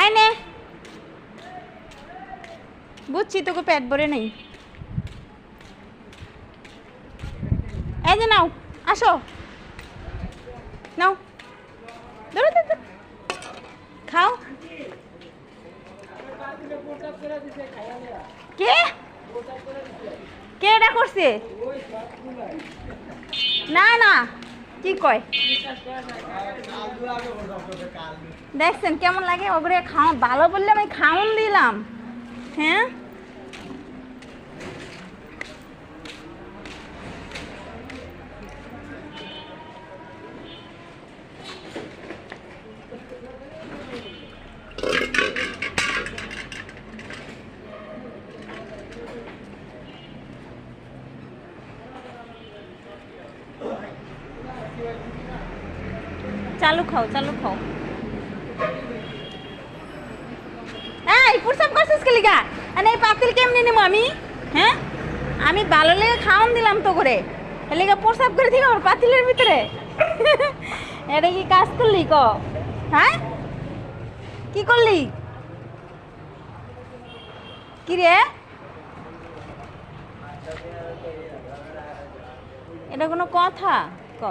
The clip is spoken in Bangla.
এই নে, বুঝছি তোকে পেট ভরে নেই। এই যে নাও, আসো নাও, ধরো ধরো, খাও। কে কে এটা করছে? না না, কি কয় দেখছেন কেমন লাগে? ওগুলো খাওয়া ভালো বললে আমি খাওয়ান দিলাম। হ্যাঁ, চালু খাও, চালু খাও। এই প্রসাব করছিস কি লিগা? আরে এই পাতিল কেমনে নেবো আমি? হ্যাঁ, আমি ভালো লেগে খাওয়ান দিলাম তো করে, লেগে প্রসাব করে দিলাম ওর পাতিলের ভিতরে। এটা কি কাজ করলি ক? হ্যাঁ, কি করলি? কি রে, এটা কোনো কথা ক?